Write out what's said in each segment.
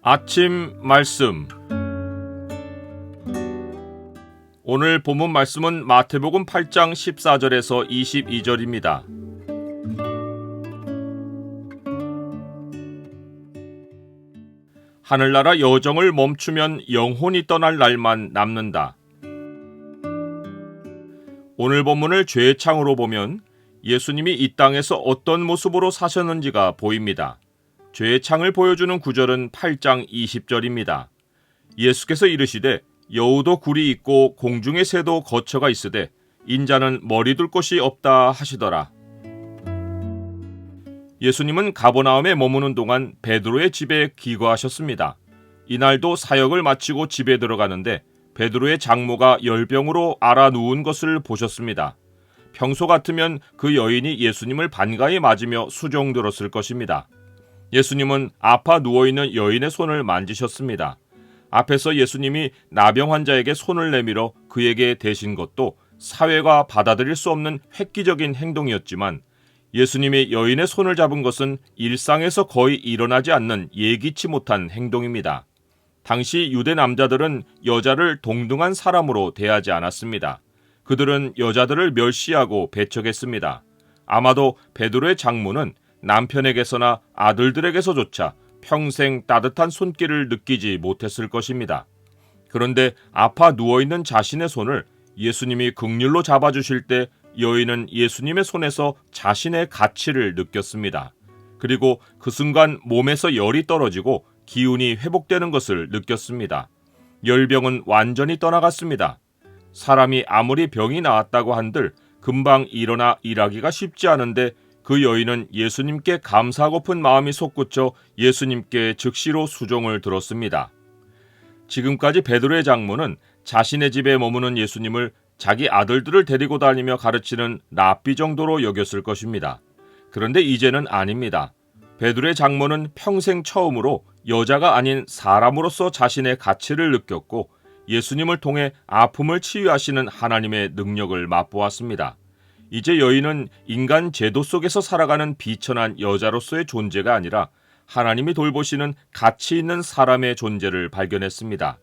아침 말씀. 오늘 본문 말씀은 마태복음 8장 14절에서 22절입니다. 하늘나라 여정을 멈추면 영혼이 떠날 날만 남는다. 오늘 본문을 죄의 창으로 보면 예수님이 이 땅에서 어떤 모습으로 사셨는지가 보입니다. 죄의 창을 보여주는 구절은 8장 20절입니다. 예수께서 이르시되 여우도 굴이 있고 공중의 새도 거처가 있으되 인자는 머리 둘 곳이 없다 하시더라. 예수님은 가버나움에 머무는 동안 베드로의 집에 기거하셨습니다. 이날도 사역을 마치고 집에 들어가는데 베드로의 장모가 열병으로 앓아 누운 것을 보셨습니다. 평소 같으면 그 여인이 예수님을 반가이 맞으며 수종들었을 것입니다. 예수님은 아파 누워있는 여인의 손을 만지셨습니다. 앞에서 예수님이 나병 환자에게 손을 내밀어 그에게 대신 것도 사회가 받아들일 수 없는 획기적인 행동이었지만 예수님이 여인의 손을 잡은 것은 일상에서 거의 일어나지 않는 예기치 못한 행동입니다. 당시 유대 남자들은 여자를 동등한 사람으로 대하지 않았습니다. 그들은 여자들을 멸시하고 배척했습니다. 아마도 베드로의 장모는 남편에게서나 아들들에게서조차 평생 따뜻한 손길을 느끼지 못했을 것입니다. 그런데 아파 누워있는 자신의 손을 예수님이 긍휼로 잡아주실 때 여인은 예수님의 손에서 자신의 가치를 느꼈습니다. 그리고 그 순간 몸에서 열이 떨어지고 기운이 회복되는 것을 느꼈습니다. 열병은 완전히 떠나갔습니다. 사람이 아무리 병이 나았다고 한들 금방 일어나 일하기가 쉽지 않은데 그 여인은 예수님께 감사하고픈 마음이 솟구쳐 예수님께 즉시로 수종을 들었습니다. 지금까지 베드로의 장모는 자신의 집에 머무는 예수님을 자기 아들들을 데리고 다니며 가르치는 랍비 정도로 여겼을 것입니다. 그런데 이제는 아닙니다. 베드로의 장모는 평생 처음으로 여자가 아닌 사람으로서 자신의 가치를 느꼈고 예수님을 통해 아픔을 치유하시는 하나님의 능력을 맛보았습니다. 이제 여인은 인간 제도 속에서 살아가는 비천한 여자로서의 존재가 아니라 하나님이 돌보시는 가치 있는 사람의 존재를 발견했습니다.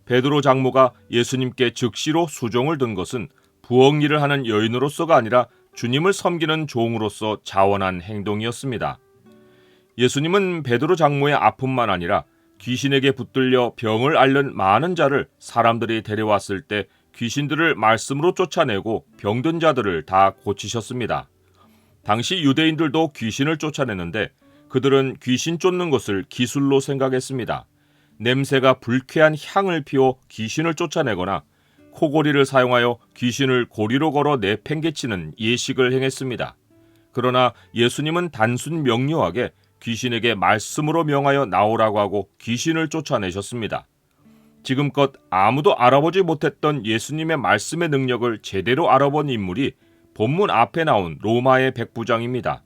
베드로 장모가 예수님께 즉시로 수종을 든 것은 부엌 일을 하는 여인으로서가 아니라 주님을 섬기는 종으로서 자원한 행동이었습니다. 예수님은 베드로 장모의 아픔만 아니라 귀신에게 붙들려 병을 앓는 많은 자를 사람들이 데려왔을 때 귀신들을 말씀으로 쫓아내고 병든 자들을 다 고치셨습니다. 당시 유대인들도 귀신을 쫓아내는데 그들은 귀신 쫓는 것을 기술로 생각했습니다. 냄새가 불쾌한 향을 피워 귀신을 쫓아내거나 코고리를 사용하여 귀신을 고리로 걸어 내팽개치는 예식을 행했습니다. 그러나 예수님은 단순 명료하게 귀신에게 말씀으로 명하여 나오라고 하고 귀신을 쫓아내셨습니다. 지금껏 아무도 알아보지 못했던 예수님의 말씀의 능력을 제대로 알아본 인물이 본문 앞에 나온 로마의 백부장입니다.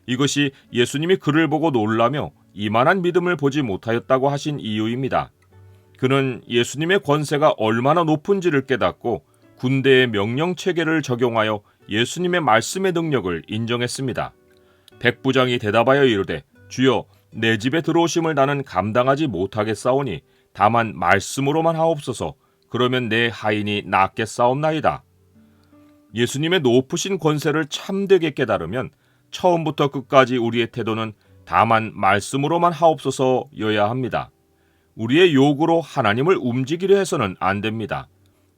이것이 예수님이 그를 보고 놀라며 이만한 믿음을 보지 못하였다고 하신 이유입니다. 그는 예수님의 권세가 얼마나 높은지를 깨닫고 군대의 명령체계를 적용하여 예수님의 말씀의 능력을 인정했습니다. 백부장이 대답하여 이르되 주여 내 집에 들어오심을 나는 감당하지 못하겠사오니 다만 말씀으로만 하옵소서. 그러면 내 하인이 낫겠사옵나이다. 예수님의 높으신 권세를 참되게 깨달으면 처음부터 끝까지 우리의 태도는 다만 말씀으로만 하옵소서여야 합니다. 우리의 요구로 하나님을 움직이려 해서는 안 됩니다.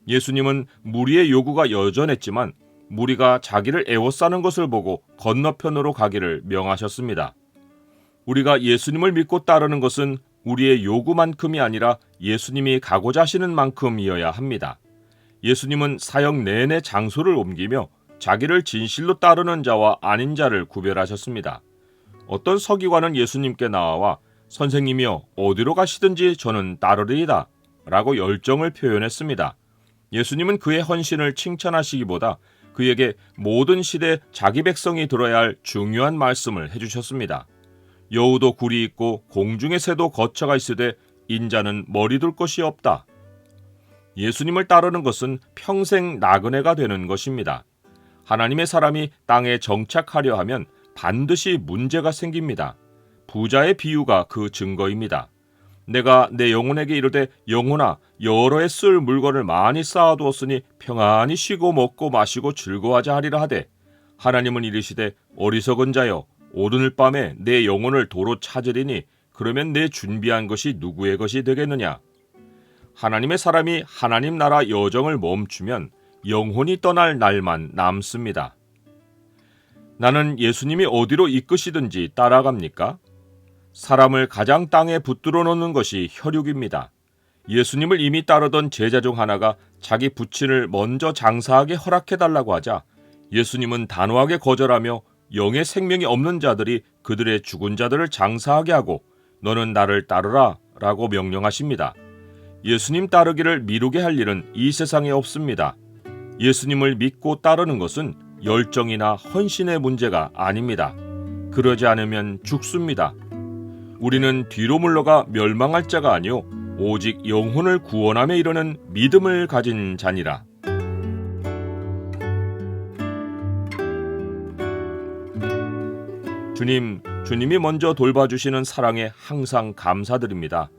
예수님은 무리의 요구가 여전했지만 무리가 자기를 애워싸는 것을 보고 건너편으로 가기를 명하셨습니다. 우리가 예수님을 믿고 따르는 것은 우리의 요구만큼이 아니라 예수님이 가고자 하시는 만큼이어야 합니다. 예수님은 사역 내내 장소를 옮기며 자기를 진실로 따르는 자와 아닌 자를 구별하셨습니다. 어떤 서기관은 예수님께 나와 선생님이여 어디로 가시든지 저는 따르리이다 라고 열정을 표현했습니다. 예수님은 그의 헌신을 칭찬하시기보다 그에게 모든 시대 자기 백성이 들어야 할 중요한 말씀을 해주셨습니다. 여우도 굴이 있고 공중의 새도 거처가 있으되 인자는 머리 둘 곳이 없다. 예수님을 따르는 것은 평생 나그네가 되는 것입니다. 하나님의 사람이 땅에 정착하려 하면 반드시 문제가 생깁니다. 부자의 비유가 그 증거입니다. 내가 내 영혼에게 이르되 영혼아 여러 해 쓸 물건을 많이 쌓아두었으니 평안히 쉬고 먹고 마시고 즐거워하자 하리라 하되 하나님은 이르시되 어리석은 자여 오늘 밤에 내 영혼을 도로 찾으리니 그러면 내 준비한 것이 누구의 것이 되겠느냐. 하나님의 사람이 하나님 나라 여정을 멈추면 영혼이 떠날 날만 남습니다. 나는 예수님이 어디로 이끄시든지 따라갑니까? 사람을 가장 땅에 붙들어 놓는 것이 혈육입니다. 예수님을 이미 따르던 제자 중 하나가 자기 부친을 먼저 장사하게 허락해달라고 하자 예수님은 단호하게 거절하며 영의 생명이 없는 자들이 그들의 죽은 자들을 장사하게 하고 너는 나를 따르라 라고 명령하십니다. 예수님 따르기를 미루게 할 일은 이 세상에 없습니다. 예수님을 믿고 따르는 것은 열정이나 헌신의 문제가 아닙니다. 그러지 않으면 죽습니다. 우리는 뒤로 물러가 멸망할 자가 아니요 오직 영혼을 구원함에 이르는 믿음을 가진 자니라. 주님이 먼저 돌봐주시는 사랑에 항상 감사드립니다.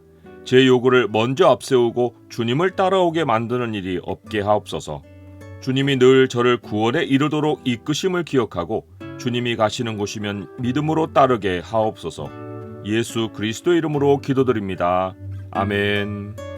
제 요구를 먼저 앞세우고 주님을 따라오게 만드는 일이 없게 하옵소서. 주님이 늘 저를 구원에 이르도록 이끄심을 기억하고 주님이 가시는 곳이면 믿음으로 따르게 하옵소서. 예수 그리스도 이름으로 기도드립니다. 아멘.